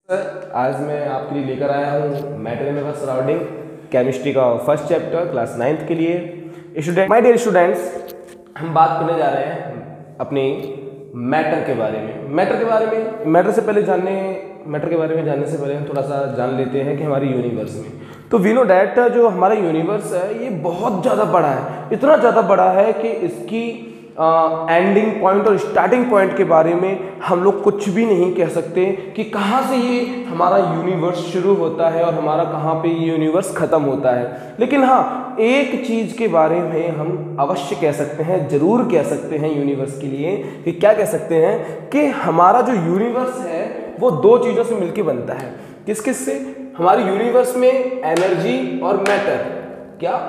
Sir आज मैं आपके लिए लेकर आया हूँ matter in our surrounding chemistry का फर्स्ट चैप्टर क्लास 9th के लिए। स्टूडेंट, माय डियर स्टूडेंट्स, हम बात करने जा रहे हैं अपने मैटर के बारे में। मैटर के बारे में जानने से पहले हम थोड़ा सा जान लेते हैं कि हमारे यूनिवर्स में, तो वी नो डैट जो हमारा यूनिवर्स है ये बहुत ज़्यादा बड़ा है। इतना ज़्यादा बड़ा है कि इसकी एंडिंग पॉइंट और स्टार्टिंग पॉइंट के बारे में हम लोग कुछ भी नहीं कह सकते कि कहाँ से ये हमारा यूनिवर्स शुरू होता है और हमारा कहाँ पे ये यूनिवर्स ख़त्म होता है। लेकिन हाँ, एक चीज़ के बारे में हम अवश्य कह सकते हैं, ज़रूर कह सकते हैं यूनिवर्स के लिए कि क्या कह सकते हैं कि हमारा जो यूनिवर्स है वो दो चीज़ों से मिलकर बनता है। किस किस से? हमारे यूनिवर्स में एनर्जी और मैटर, क्या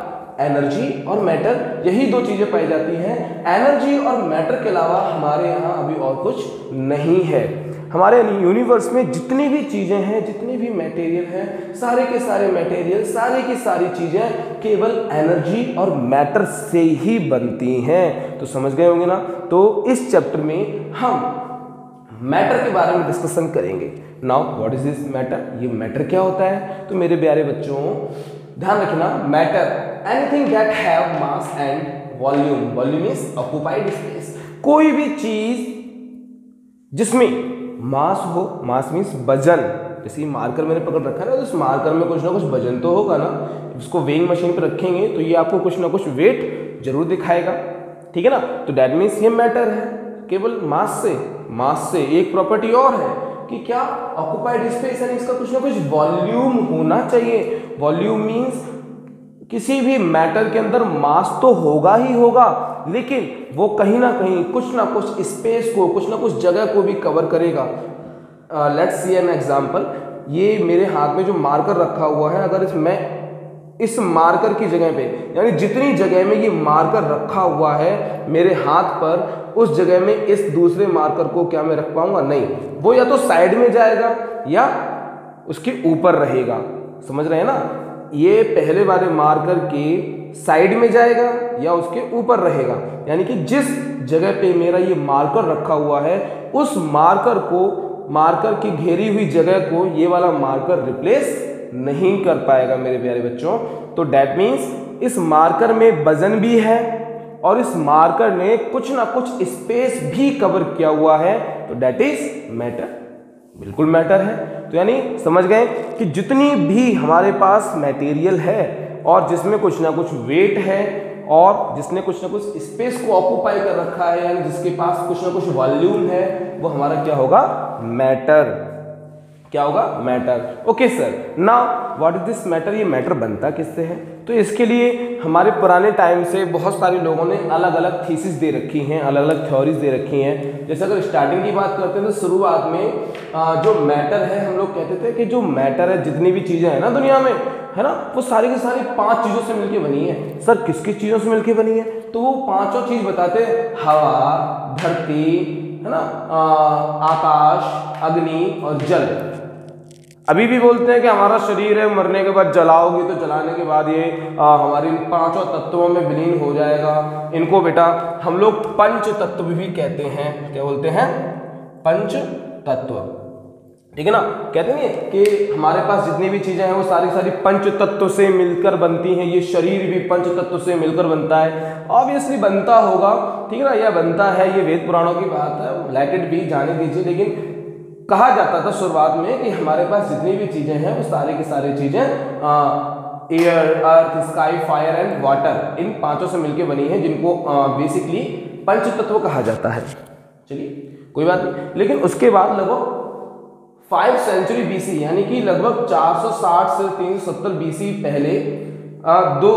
एनर्जी और मैटर, यही दो चीजें पाई जाती हैं। एनर्जी और मैटर के अलावा हमारे यहाँ अभी और कुछ नहीं है। हमारे यूनिवर्स में जितनी भी चीजें हैं, जितनी भी मटेरियल हैं, सारे के सारे मटेरियल, सारी की सारी चीजें केवल एनर्जी और मैटर से ही बनती हैं। तो समझ गए होंगे ना। तो इस चैप्टर में हम मैटर के बारे में डिस्कशन करेंगे। Now what is this matter? ये मैटर क्या होता है? तो मेरे प्यारे बच्चों ध्यान रखना, matter anything that have mass and volume. Volume is occupied space. कोई भी चीज जिसमें मास हो, मास मीन्स वजन। जैसे मार्कर मैंने पकड़ रखा है ना, तो इस मार्कर में कुछ ना कुछ वजन तो होगा ना। इसको वेइंग मशीन पर रखेंगे तो ये आपको कुछ ना कुछ वेट जरूर दिखाएगा, ठीक है ना। तो दैट मीन्स ये मैटर है। केवल मास से एक प्रॉपर्टी और है कि क्या ऑक्युपाइड स्पेस है, इसका कुछ ना कुछ वॉल्यूम होना चाहिए। वॉल्यूम मीन्स किसी भी मैटर के अंदर मास तो होगा ही होगा, लेकिन वो कहीं ना कहीं कुछ ना कुछ स्पेस को, कुछ ना कुछ जगह को भी कवर करेगा। Let's see an example. ये मेरे हाथ में जो मार्कर रखा हुआ है, अगर मैं इस मार्कर की जगह पे, यानी जितनी जगह में ये मार्कर रखा हुआ है मेरे हाथ पर, उस जगह में इस दूसरे मार्कर को क्या मैं रख पाऊंगा? नहीं। वो या तो साइड में जाएगा या उसके ऊपर रहेगा। समझ रहे हैं ना। ये पहले वाले मार्कर के साइड में जाएगा या उसके ऊपर रहेगा। यानी कि जिस जगह पे मेरा ये मार्कर रखा हुआ है, उस मार्कर की घेरी हुई जगह को ये वाला मार्कर रिप्लेस नहीं कर पाएगा मेरे प्यारे बच्चों। तो दैट मीन्स इस मार्कर में वजन भी है और इस मार्कर ने कुछ ना कुछ स्पेस भी कवर किया हुआ है। तो दैट इज मैटर, बिल्कुल मैटर है। तो यानी समझ गए कि जितनी भी हमारे पास मटेरियल है और जिसमें कुछ ना कुछ वेट है और जिसने कुछ ना कुछ स्पेस को ऑक्युपाई कर रखा है, यानी जिसके पास कुछ ना कुछ वॉल्यूम है, वो हमारा क्या होगा? मैटर। क्या होगा? Matter. Okay sir, now what is this matter? ये मैटर बनता किससे है? तो इसके लिए हमारे पुराने टाइम से बहुत सारे लोगों ने अलग अलग थीसिस दे रखी हैं, अलग अलग थ्योरीज दे रखी हैं। जैसे अगर स्टार्टिंग की बात करते हैं तो शुरुआत में जो मैटर है, हम लोग कहते थे कि जो मैटर है, जितनी भी चीजें हैं ना दुनिया में, है ना, वो सारी की सारी 5 चीजों से मिलकर बनी है। सर किस किस चीजों से मिलकर बनी है? तो वो पांचों चीज बताते हैं, हवा, धरती, है ना, आकाश, अग्नि और जल। अभी भी बोलते हैं कि हमारा शरीर है, मरने के बाद जलाओगे तो जलाने के बाद ये हमारे 5 तत्वों में विलीन हो जाएगा। इनको बेटा हम लोग पंच तत्व भी कहते हैं। क्या बोलते हैं? पंच तत्व, ठीक है ना। कहते हैं कि हमारे पास जितनी भी चीजें हैं वो सारी सारी पंच तत्व से मिलकर बनती हैं। ये शरीर भी पंच तत्व से मिलकर बनता है। ऑब्वियसली बनता होगा, ठीक है ना, यह बनता है, ये वेद पुराणों की बात है, लेट इट बी, जाने दीजिए। लेकिन कहा जाता था शुरुआत में कि हमारे पास जितनी भी चीजें हैं वो सारी की सारी चीजें air, earth, sky, fire and water, इन 5 से मिलकर बनी है, जिनको बेसिकली पंच तत्व कहा जाता है। चलिए कोई बात नहीं। लेकिन उसके बाद लगभग 5 सेंचुरी बीसी, यानी कि लगभग 460 से 370 बीसी पहले 2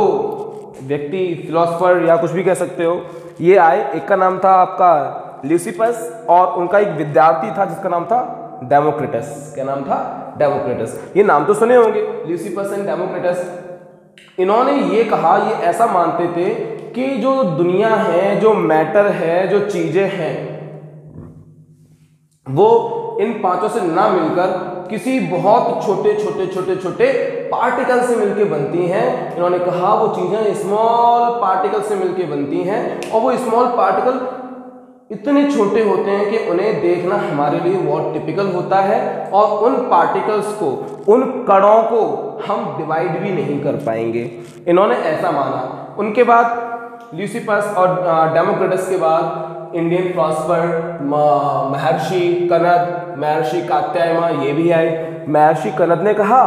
व्यक्ति, फिलोसफर या कुछ भी कह सकते हो, ये आए। एक का नाम था आपका ल्यूसिपस और उनका एक विद्यार्थी था जिसका नाम था डेमोक्रिटस। क्या नाम था? डेमोक्रिटस। ये नाम तो सुने होंगे, ल्यूसिपस एंड डेमोक्रिटस। इन्होंने ये कहा, ये ऐसा मानते थे कि जो दुनिया है, जो मैटर है, जो चीजें हैं, वो इन 5 से ना मिलकर किसी बहुत छोटे पार्टिकल से मिलकर बनती हैं। इन्होंने कहा वो चीजें स्मॉल पार्टिकल से मिलकर बनती हैं और वो स्मॉल पार्टिकल इतने छोटे होते हैं कि उन्हें देखना हमारे लिए बहुत टिपिकल होता है, और उन पार्टिकल्स को, उन कणों को हम डिवाइड भी नहीं कर पाएंगे। इन्होंने ऐसा माना। उनके बाद ल्यूसिफस और डेमोक्रिटस के बाद इंडियन फिलोसोफर महर्षि कनद, महर्षि कात्यायन ये भी आए। महर्षि कनद ने कहा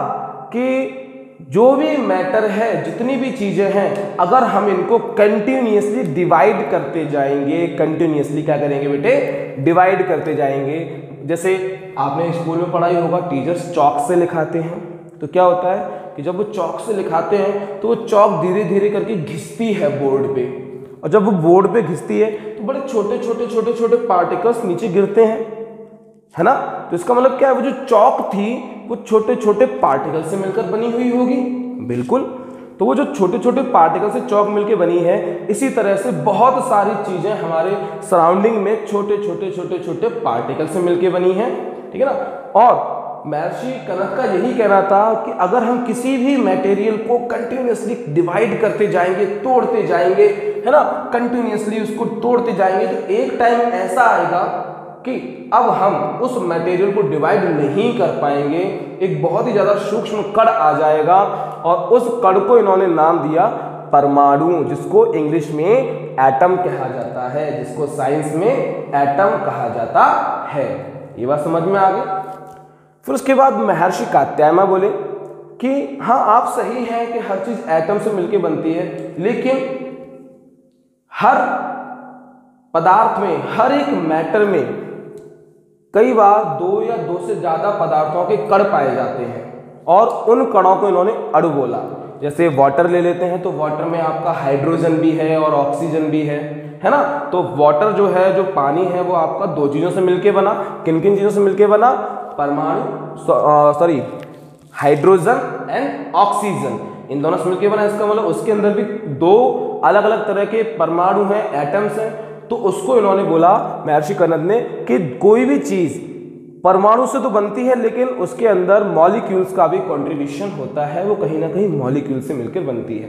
कि जो भी मैटर है, जितनी भी चीजें हैं, अगर हम इनको कंटिन्यूअसली डिवाइड करते जाएंगे, कंटिन्यूअसली क्या करेंगे बेटे, डिवाइड करते जाएंगे। जैसे आपने स्कूल में पढ़ाई होगा, टीचर्स चॉक से लिखाते हैं, तो क्या होता है कि जब वो चॉक से लिखाते हैं तो वो चॉक धीरे धीरे करके घिसती है बोर्ड पे, और जब वो बोर्ड पे घिसती है तो बड़े छोटे छोटे छोटे छोटे पार्टिकल्स नीचे गिरते हैं, है ना। तो इसका मतलब क्या है, वो जो चॉक थी वो छोटे छोटे पार्टिकल से मिलकर बनी हुई होगी, बिल्कुल। तो वो जो छोटे छोटे पार्टिकल से चॉक मिलकर बनी है, इसी तरह से बहुत सारी चीजें हमारे सराउंडिंग में छोटे छोटे छोटे छोटे पार्टिकल से मिलकर बनी है, ठीक है ना। और महर्षि कनद का यही कहना था कि अगर हम किसी भी मटेरियल को कंटिन्यूअसली डिवाइड करते जाएंगे, तोड़ते जाएंगे, है ना, कंटिन्यूअसली उसको तोड़ते जाएंगे, तो एक टाइम ऐसा आएगा कि अब हम उस मटेरियल को डिवाइड नहीं कर पाएंगे, एक बहुत ही ज्यादा सूक्ष्म कण आ जाएगा, और उस कण को इन्होंने नाम दिया परमाणु, जिसको इंग्लिश में एटम कहा जाता है, जिसको साइंस में एटम कहा जाता है। ये बात समझ में आ गई। फिर उसके बाद महर्षि कात्यायन बोले कि हाँ, आप सही हैं कि हर चीज एटम से मिलकर बनती है, लेकिन हर पदार्थ में, हर एक मैटर में कई बार दो या दो से ज्यादा पदार्थों के कण पाए जाते हैं, और उन कणों को इन्होंने अणु बोला। जैसे वाटर ले लेते हैं, तो वाटर में आपका हाइड्रोजन भी है और ऑक्सीजन भी है ना। तो वाटर जो है, जो पानी है, वो आपका दो चीजों से मिलके बना। किन किन चीजों से मिलके बना? परमाणु, हाइड्रोजन एंड ऑक्सीजन, इन दोनों से मिलके बना। इसका मतलब उसके अंदर भी दो अलग अलग तरह के परमाणु हैं, एटम्स हैं। तो उसको इन्होंने बोला, महर्षि कनद ने, कि कोई भी चीज परमाणु से तो बनती है, लेकिन उसके अंदर मॉलिक्यूल्स का भी कंट्रीब्यूशन होता है, वो कहीं ना कहीं मॉलिक्यूल से मिलकर बनती है।